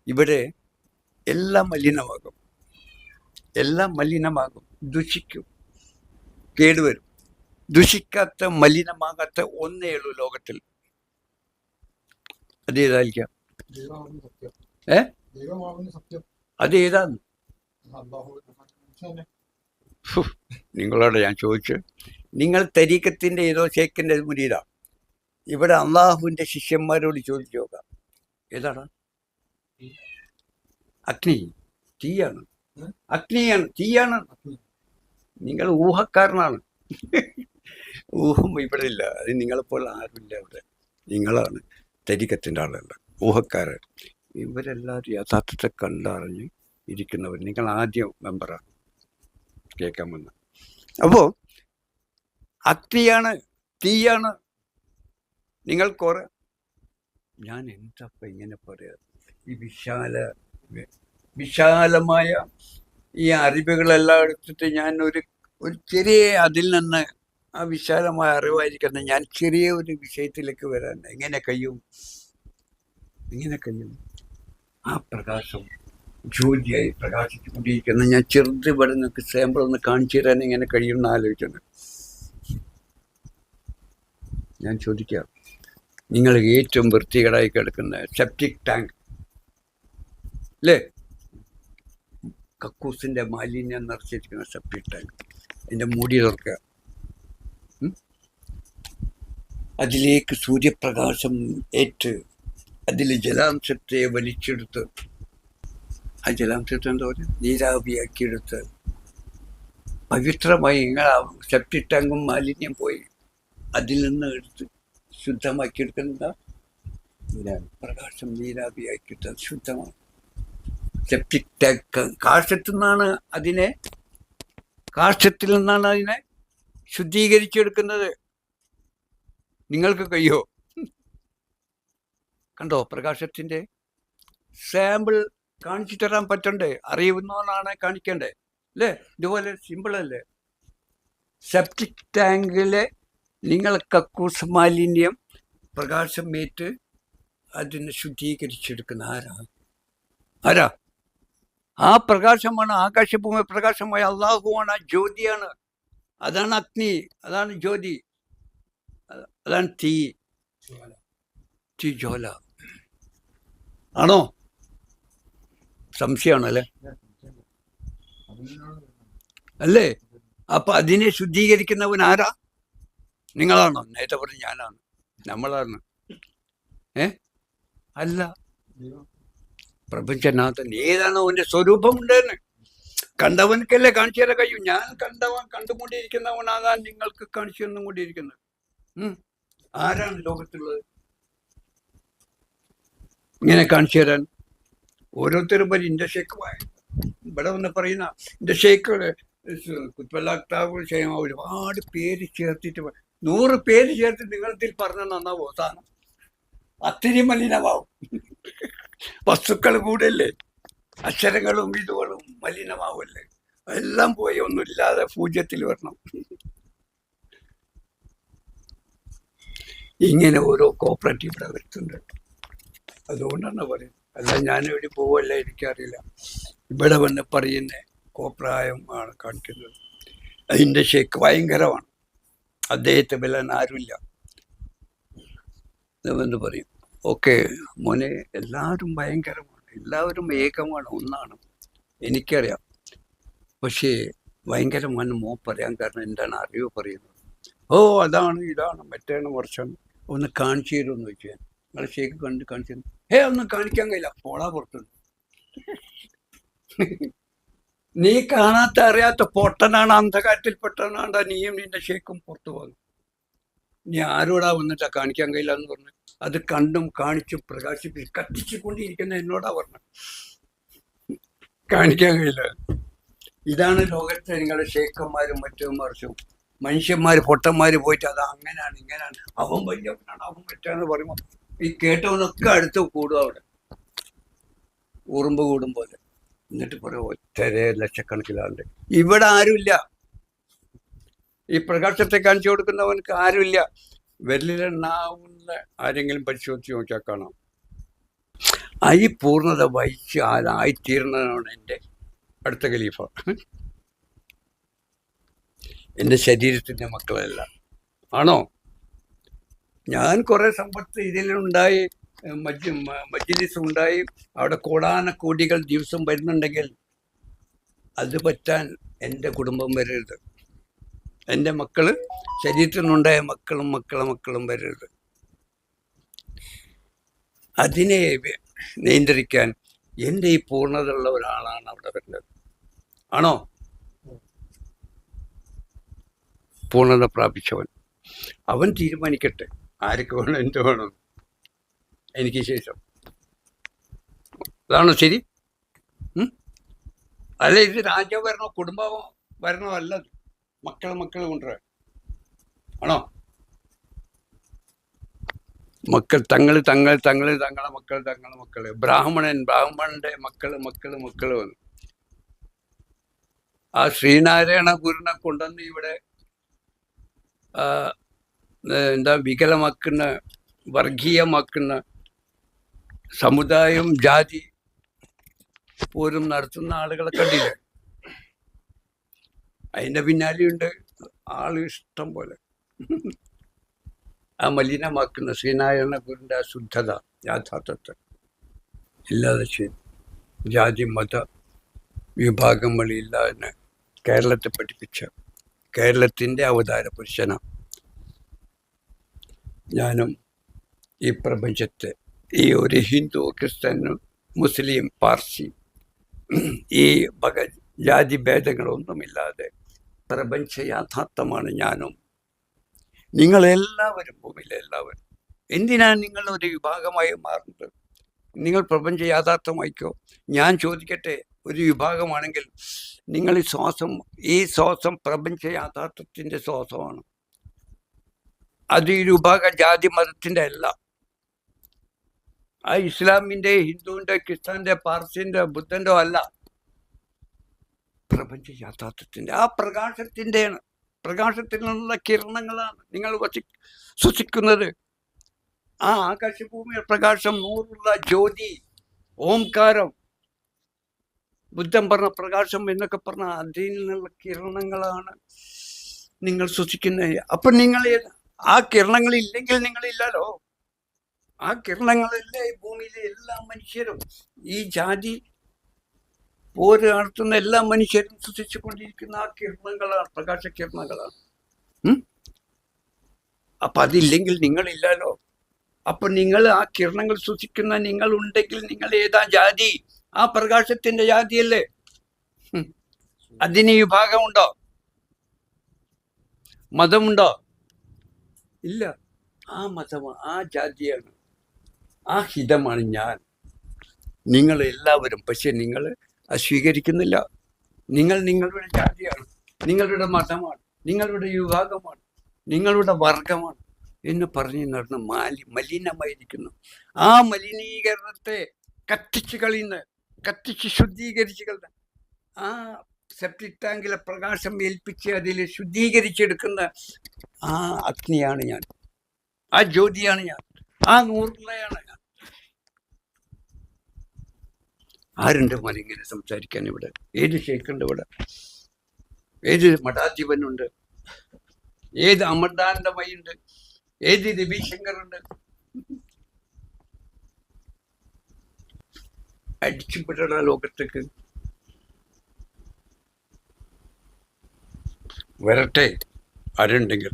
ഇവിടെ എല്ലാം മലിനമാകും, എല്ലാം മലിനമാകും, ദുഷിക്കും, കേടുവരും. ദുഷിക്കാത്ത മലിനമാകാത്ത ഒന്നേ ഉള്ളൂ ലോകത്തിൽ. അത് ഏതായിരിക്കാം? അത് ഏതാന്ന് നിങ്ങളോട് ഞാൻ ചോദിച്ചു. നിങ്ങൾ തരീക്കത്തിൻ്റെ ഏതോ ഷേഖിൻ്റെ മുരീദാ. ഇവിടെ അള്ളാഹുവിൻ്റെ ശിഷ്യന്മാരോട് ചോദിച്ചു നോക്കാം, ഏതാണ്? അഗ്നി, തീയാണ്. അഗ്നിയാണ്, തീയാണ്. നിങ്ങൾ ഊഹക്കാരനാണ്. ഊഹം ഇവിടെ ഇല്ല. അത് നിങ്ങളെപ്പോലെ ആരുമില്ല ഇവിടെ. നിങ്ങളാണ് തരീക്കത്തിൻ്റെ ആളല്ല, ഊഹക്കാരൻ. ഇവരെല്ലാവരും യഥാർത്ഥത്തെ കണ്ടറിഞ്ഞ് ഇരിക്കുന്നവർ. നിങ്ങൾ ആദ്യം മെമ്പറാണ് കേൾക്കാൻ വന്ന. അപ്പോൾ അഗ്നിയാണ്, തീയാണ്. നിങ്ങൾ കുറെ, ഞാൻ എന്താ ഇങ്ങനെ പറയാ, ഈ വിശാലമായ ഈ അറിവുകളെല്ലാം എടുത്തിട്ട് ഞാൻ ഒരു ചെറിയ അതിൽ നിന്ന് ആ വിശാലമായ അറിവായിരിക്കുന്ന ഞാൻ ചെറിയ ഒരു വിഷയത്തിലേക്ക് വരാൻ എങ്ങനെ കഴിയും? ആ പ്രകാശം ജ്യോതിയായി പ്രകാശിച്ചുകൊണ്ടിരിക്കുന്ന ഞാൻ ചെറുത് ഇവിടെ നിങ്ങൾക്ക് സാമ്പിൾ ഒന്ന് കാണിച്ചു തരാൻ എങ്ങനെ കഴിയുമെന്ന് ആലോചിക്കുന്നത്. ഞാൻ ചോദിക്കാം, നിങ്ങൾ ഏറ്റവും വൃത്തികേടായി കിടക്കുന്ന സെപ്റ്റിക് ടാങ്ക് അല്ലേ, കക്കൂസിൻ്റെ മാലിന്യം നിറച്ചിരിക്കുന്ന സെപ്റ്റിക് ടാങ്ക്, അതിൻ്റെ മൂടി തുറക്കുക, അതിലേക്ക് സൂര്യപ്രകാശം ഏറ്റ് അതിൽ ജലാംശത്തെ വലിച്ചെടുത്ത്, ആ ജലാംശത്തെ എന്താ പറയുക, നീരാവിയാക്കിയെടുത്ത് പവിത്രമായി നിങ്ങൾ സെപ്റ്റിക് ടാങ്കും മാലിന്യം പോയി അതിൽ നിന്ന് എടുത്ത് ശുദ്ധമാക്കിയെടുക്കുന്ന പ്രകാശം നീരാവിയാക്കിയിട്ട് അത് ശുദ്ധമാണ്. സെപ്റ്റിക് ടാങ്ക് കാഷ്ടത്തിൽ നിന്നാണ് അതിനെ ശുദ്ധീകരിച്ചെടുക്കുന്നത്. നിങ്ങൾക്ക് കഴിയോ? കണ്ടോ, പ്രകാശത്തിൻ്റെ സാമ്പിൾ കാണിച്ചു തരാൻ പറ്റണ്ടേ? അറിയുന്നവനാണ് കാണിക്കണ്ടേ അല്ലേ? ഇതുപോലെ സിമ്പിളല്ലേ? സെപ്റ്റിക് ടാങ്കിലെ നിങ്ങൾ കക്കൂസ് മാലിന്യം പ്രകാശം ഏറ്റ് അതിനെ ശുദ്ധീകരിച്ചെടുക്കുന്ന ആരാ? ആ പ്രകാശമാണ്, ആകാശഭൂമി പ്രകാശമായ അള്ളാഹുവാണ്, ജ്യോതിയാണ്. അതാണ് അഗ്നി, അതാണ് ജ്യോതി, അതാണ് തീ ജ്വാല. ആണോ? സംശയമാണല്ലേ? അല്ലേ? അപ്പൊ അതിനെ ശുദ്ധീകരിക്കുന്നവൻ ആരാ? നിങ്ങളാണോ? നേരത്തെ പറഞ്ഞ ഞാനാണ്, നമ്മളാണ്. അല്ല, പ്രപഞ്ചനാഥൻ. ഏതാണോ അവന്റെ സ്വരൂപം ഉണ്ടെന്ന് കണ്ടവനക്കല്ലേ കാണിച്ചു തരാൻ കഴിയും. ഞാൻ കണ്ടുകൊണ്ടിരിക്കുന്നവനാകാൻ നിങ്ങൾക്ക് കാണിച്ചു തന്നുകൊണ്ടിരിക്കുന്നത്. ആരാണ് ലോകത്തുള്ളത് ഇങ്ങനെ കാണിച്ചു തരാൻ? ഓരോരുത്തരും വരും. ഇന്റെ ഷേക്ക് ഇവിടെ വന്ന് പറയുന്ന ഇന്റെ ഷേക്ക് കുത്ബല്ലാക്താവ് ചെയ്യുമ്പോൾ ഒരുപാട് പേര് ചേർത്തിട്ട് 100 പേര് ചേർത്ത് നിങ്ങളത്തിൽ പറഞ്ഞാൽ നന്നാവോ? സാധനം അത്തിരി മലിനമാവും. വസ്തുക്കൾ കൂടല്ലേ, അക്ഷരങ്ങളും ഇതുകളും മലിനമാവല്ലേ. എല്ലാം പോയി ഒന്നുമില്ലാതെ പൂജ്യത്തിൽ വരണം. ഇങ്ങനെ ഓരോ കോപ്പറേറ്റീവ് ഇവിടെ വരുത്തുന്നുണ്ട്. അതുകൊണ്ടാണ് പറയുന്നത്. അല്ല ഞാൻ എവിടെ പോവല്ല, എനിക്കറിയില്ല. ഇവിടെ വന്ന് പറയുന്ന കോപ്രായം ആണ് കാണിക്കുന്നത്. അതിൻ്റെ ഷേക്ക് ഭയങ്കരമാണ്. അദ്ദേഹത്തെ വെല്ലാൻ ആരുമില്ല എന്ന് പറയും. ഓക്കെ മോനെ, എല്ലാവരും ഭയങ്കരമാണ്, എല്ലാവരും ഏകമാണ്, ഒന്നാണ്, എനിക്കറിയാം. പക്ഷേ ഭയങ്കരമാണ് മോ പറയാൻ കാരണം എന്താണ്? അറിവ് പറയുന്നത്. ഓ അതാണ് ഇതാണ് മറ്റേണ് മറിച്ചാണ്. ഒന്ന് കാണിച്ചു തരുമെന്ന് ചോദിച്ചാൽ നിങ്ങളെ ഷേക്ക് കാണിച്ചു തരും. ഒന്നും കാണിക്കാൻ കഴിയില്ല, പോളാ പുറത്തുണ്ട്. നീ കാണാത്ത അറിയാത്ത പൊട്ടനാണ്, അന്ധകാരത്തിൽപ്പെട്ടവനാണ് നീയും നിന്റെ ഷേക്കും പുറത്തു പോകുന്നു. നീ ആരോടാ വന്നിട്ടാ കാണിക്കാൻ കഴിയില്ല എന്ന് പറഞ്ഞു? അത് കണ്ടും കാണിച്ചും പ്രകാശിപ്പിച്ച് കത്തിച്ചുകൊണ്ടിരിക്കുന്ന എന്നോടാ പറഞ്ഞു കാണിക്കാൻ കഴിയില്ല. ഇതാണ് ലോകത്തെ നിങ്ങളുടെ ഷേക്കന്മാരും മറ്റും മറിച്ചും. മനുഷ്യന്മാർ പൊട്ടന്മാർ പോയിട്ട് അത് അങ്ങനെയാണ് ഇങ്ങനെയാണ്, അവൻ വലിയവനാണ്, അവൻ പറ്റാന്ന് പറയുമ്പോൾ ഈ കേട്ടവനൊക്കെ അടുത്ത് കൂടും, അവിടെ ഉറുമ്പ് കൂടും പോലെ. എന്നിട്ട് പറയും ഒറ്റരെ ലക്ഷക്കണക്കിലാണ്ട്. ഇവിടെ ആരുമില്ല, ഈ പ്രകാശത്തെ കാണിച്ചു കൊടുക്കുന്നവനക്ക് ആരുമില്ല. വിരലിലെണ്ണാവുന്ന ആരെങ്കിലും പരിശോധിച്ച് നോക്കിയാൽ കാണാം. ഈ പൂർണ്ണത വഹിച്ച് ആയിത്തീർന്നതാണ് എൻ്റെ അടുത്ത ഖലീഫ. എൻ്റെ ശരീരത്തിൻ്റെ മക്കളല്ല. ആണോ? ഞാൻ കുറേ സമ്പത്ത് ഇതിലുണ്ടായി, മജ്ലിസ് ഉണ്ടായി, അവിടെ കോടാനക്കോടികൾ ദിവസം വരുന്നുണ്ടെങ്കിൽ അത് പറ്റാൻ എൻ്റെ കുടുംബം വരരുത്. എൻ്റെ മക്കൾ, ശരീരത്തിനുണ്ടായ മക്കളും വരരുത്. അതിനെ നിയന്ത്രിക്കാൻ എൻ്റെ ഈ പൂർണ്ണത ഉള്ള ഒരാളാണ് അവിടെ വരുന്നത്. ആണോ? പൂർണ്ണത പ്രാപിച്ചവൻ അവൻ തീരുമാനിക്കട്ടെ ആർക്ക് വേണം, എന്ത് വേണം എനിക്ക് ശേഷം. അതാണോ ശരി? അല്ല, ഇത് രാജഭരണോ കുടുംബമോ ഭരണോ അല്ല, മക്കൾ കൊണ്ടുവരാൻ. ആണോ? മക്കൾ തങ്ങളെ മക്കള്, ബ്രാഹ്മണന്റെ മക്കള് വന്നു. ആ ശ്രീനാരായണ ഗുരുവിനെ കൊണ്ടുവന്ന് ഇവിടെ വികലമാക്കുന്ന, വർഗീയമാക്കുന്ന, സമുദായം ജാതി പോലും നടത്തുന്ന ആളുകളെ കണ്ടില്ല. അതിൻ്റെ പിന്നാലെയുണ്ട് ആള് ഇഷ്ടം പോലെ. ആ മലിനമാക്കുന്ന ശ്രീനാരായണ ഗുരുവിൻ്റെ ആ ശുദ്ധത, യാഥാർത്ഥ്യത്തെ ഇല്ലാതെ ചെയ്തു. ജാതി മത വിഭാഗങ്ങളില്ലാതെ കേരളത്തെ പഠിപ്പിച്ച കേരളത്തിൻ്റെ അവതാര പുരുഷനാണ് ഞാനും. ഈ പ്രപഞ്ചത്തെ, ഈ ഒരു ഹിന്ദു, ക്രിസ്ത്യൻ, മുസ്ലിം, പാർസി, ഈ ജാതി ഭേദങ്ങളൊന്നുമില്ലാതെ പ്രപഞ്ച യാഥാർത്ഥ്യമാണ് ഞാനും. നിങ്ങളെല്ലാവരും, ഭൂമിയിലെ എല്ലാവരും. എന്തിനാണ് നിങ്ങൾ ഒരു വിഭാഗമായി മാറുന്നത്? നിങ്ങൾ പ്രപഞ്ച യാഥാർത്ഥ്യമായിക്കോ. ഞാൻ ചോദിക്കട്ടെ, ഒരു വിഭാഗമാണെങ്കിൽ നിങ്ങൾ ഈ ശ്വാസം പ്രപഞ്ച യാഥാർത്ഥ്യത്തിൻ്റെ ശ്വാസമാണ്. അത് ഈ വിഭാഗ ജാതി മതത്തിൻ്റെ അല്ല. ആ ഇസ്ലാമിൻ്റെ, ഹിന്ദുവിൻ്റെ, ക്രിസ്ത്യൻ്റെ, പാർസിൻ്റെ, ബുദ്ധൻ്റെ അല്ല. പ്രപഞ്ച യാഥാർത്ഥ്യത്തിൻ്റെ, ആ പ്രകാശത്തിൻ്റെയാണ്. പ്രകാശത്തിൽ നിന്നുള്ള കിരണങ്ങളാണ് നിങ്ങൾ ശ്വസിക്കുന്നത്. ആ ആകാശഭൂമിയുടെ പ്രകാശം, നൂറുള്ള ജ്യോതി, ഓംകാരം, ബുദ്ധൻ പറഞ്ഞ പ്രകാശം എന്നൊക്കെ പറഞ്ഞ അതിൽ നിന്നുള്ള കിരണങ്ങളാണ് നിങ്ങൾ ശ്വസിക്കുന്നത്. അപ്പൊ നിങ്ങൾ ആ കിരണങ്ങളില്ലെങ്കിൽ നിങ്ങളില്ലല്ലോ. ആ കിരണങ്ങളല്ലേ ഭൂമിയിലെ എല്ലാ മനുഷ്യരും, ഈ ജാതി പോര് നടത്തുന്ന എല്ലാ മനുഷ്യരും ശ്വസിച്ചു കൊണ്ടിരിക്കുന്ന ആ കിരണങ്ങളാണ്, പ്രകാശ കിരണങ്ങളാണ്. അപ്പൊ അതില്ലെങ്കിൽ നിങ്ങളില്ലല്ലോ. അപ്പൊ നിങ്ങൾ ആ കിരണങ്ങൾ ശ്വസിക്കുന്ന നിങ്ങൾ ഉണ്ടെങ്കിൽ നിങ്ങൾ ഏതാ ജാതി? ആ പ്രകാശത്തിന്റെ ജാതിയല്ലേ. അതിന് വിഭാഗമുണ്ടോ? മതമുണ്ടോ? ഇല്ല. ആ മതമാണ്, ആ ജാതിയാണ്, ആ ഹിതമാണ് ഞാൻ. നിങ്ങൾ എല്ലാവരും. പക്ഷെ നിങ്ങൾ അത് സ്വീകരിക്കുന്നില്ല. നിങ്ങളുടെ ജാതിയാണ്, നിങ്ങളുടെ മതമാണ്, നിങ്ങളുടെ വിഭാഗമാണ്, നിങ്ങളുടെ വർഗമാണ് എന്ന് പറഞ്ഞ് നടന്ന് മലിനമായിരിക്കുന്നു. ആ മലിനീകരണത്തെ കത്തിച്ച് ശുദ്ധീകരിച്ച് കളയുന്ന, ആ സെപ്റ്റിക് ടാങ്കിലെ പ്രകാശം ഏൽപ്പിച്ച് അതിൽ ശുദ്ധീകരിച്ചെടുക്കുന്ന ആ അഗ്നിയാണ് ഞാൻ, ആ ജ്യോതിയാണ് ഞാൻ, ആ നൂറുള്ളയാണ് ഞാൻ. ആരുണ്ട് മലിങ്ങനെ സംസാരിക്കാൻ ഇവിടെ? ഏത് ഷേഖുണ്ട് ഇവിടെ? ഏത് മഠാധിപനുണ്ട്? ഏത് അമർദാനന്ദമയുണ്ട്? ഏത് രവിശങ്കറുണ്ട്? അടിച്ചുപെട്ട ലോകത്തേക്ക് വരട്ടെ ആരുണ്ടെങ്കിൽ.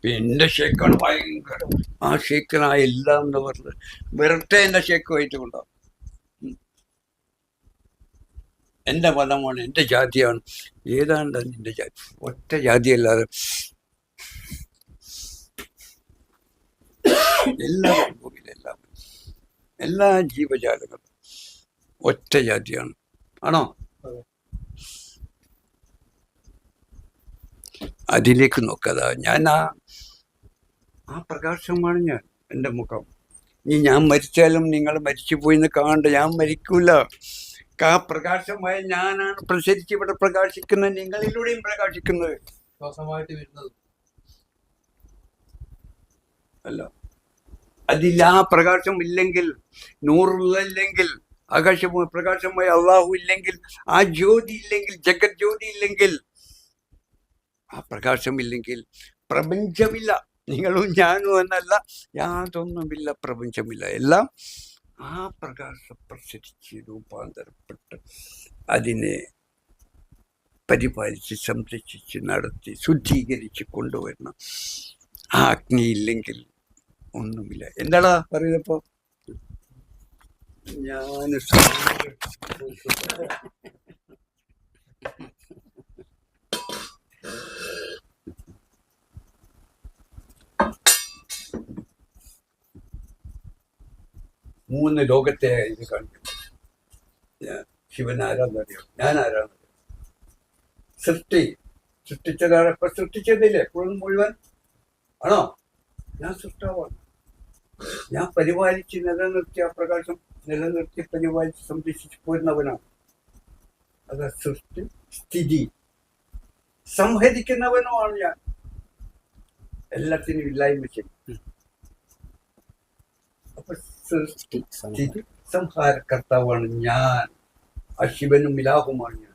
എന്റെ ഷേക്കാണ് ഭയങ്കര, ആ ഷേക്കനായ എല്ലാം എന്ന് പറഞ്ഞത് വരട്ടെ, എന്റെ ഷേക്കുമായിട്ട് കൊണ്ടാവും. എന്റെ മതമാണ്, എന്റെ ജാതിയാണ്. ഏതാണ്ട് നിന്റെ ജാതി? ഒറ്റ ജാതിയല്ലാതെ എല്ലാ ജീവജാലങ്ങളും ഒറ്റ ജാതിയാണ്. ആണോ? അതിലേക്ക് നോക്കാതെ ഞാൻ ആ പ്രകാശമാണ് ഞാൻ. എൻ്റെ മുഖം. ഇനി ഞാൻ മരിച്ചാലും നിങ്ങൾ മരിച്ചുപോയി എന്ന് കാണണ്ട. ഞാൻ മരിക്കൂല. ആ പ്രകാശമായ ഞാനാണ് പ്രസരിച്ച് ഇവിടെ പ്രകാശിക്കുന്നത്, നിങ്ങളിലൂടെയും പ്രകാശിക്കുന്നത്. ശ്വാസമായിട്ട് വരുന്നത് അല്ല. അതിൽ ആ പ്രകാശം ഇല്ലെങ്കിൽ, നൂറുള്ളല്ലെങ്കിൽ, പ്രകാശമായ അള്ളാഹു ഇല്ലെങ്കിൽ, ആ ജ്യോതി ഇല്ലെങ്കിൽ, ജഗത് ജ്യോതി ഇല്ലെങ്കിൽ, ആ പ്രകാശമില്ലെങ്കിൽ പ്രപഞ്ചമില്ല. നിങ്ങളും ഞാനും എന്നല്ല, യാതൊന്നുമില്ല, പ്രപഞ്ചമില്ല. എല്ലാം ആ പ്രകാശം പ്രസരിച്ച് രൂപാന്തരപ്പെട്ട് അതിനെ പരിപാലിച്ച് സംരക്ഷിച്ച് നടത്തി ശുദ്ധീകരിച്ച് കൊണ്ടുവരണം. ആ അഗ്നിയില്ലെങ്കിൽ ഒന്നുമില്ല. എന്താടാ പറയുന്നപ്പോ ഞാൻ 3 ലോകത്തെ ഇത് കാണിക്കുന്നു. ശിവൻ ആരാന്നറിയോ? ഞാൻ ആരാന്നറിയോ? സൃഷ്ടിച്ചതാണ്. ഇപ്പൊ സൃഷ്ടിച്ചതില്ലേ മുഴുവൻ ആണോ? ഞാൻ സൃഷ്ടാവാണ്. ഞാൻ പരിപാലിച്ച് നിലനിർത്തി, ആ പ്രകാശം നിലനിർത്തി പരിപാലിച്ച് സംരക്ഷിച്ചു പോരുന്നവനാണ്. അത് സൃഷ്ടി സ്ഥിതി സംഹരിക്കുന്നവനുമാണ് ഞാൻ. എല്ലാത്തിനും ഇല്ലായ്മ ചെയ്യും. അപ്പൊ സൃഷ്ടി സ്ഥിതി സംഹാരകർത്താവാണ് ഞാൻ. ആ ശിവനും ഇലാഹുമാണ് ഞാൻ.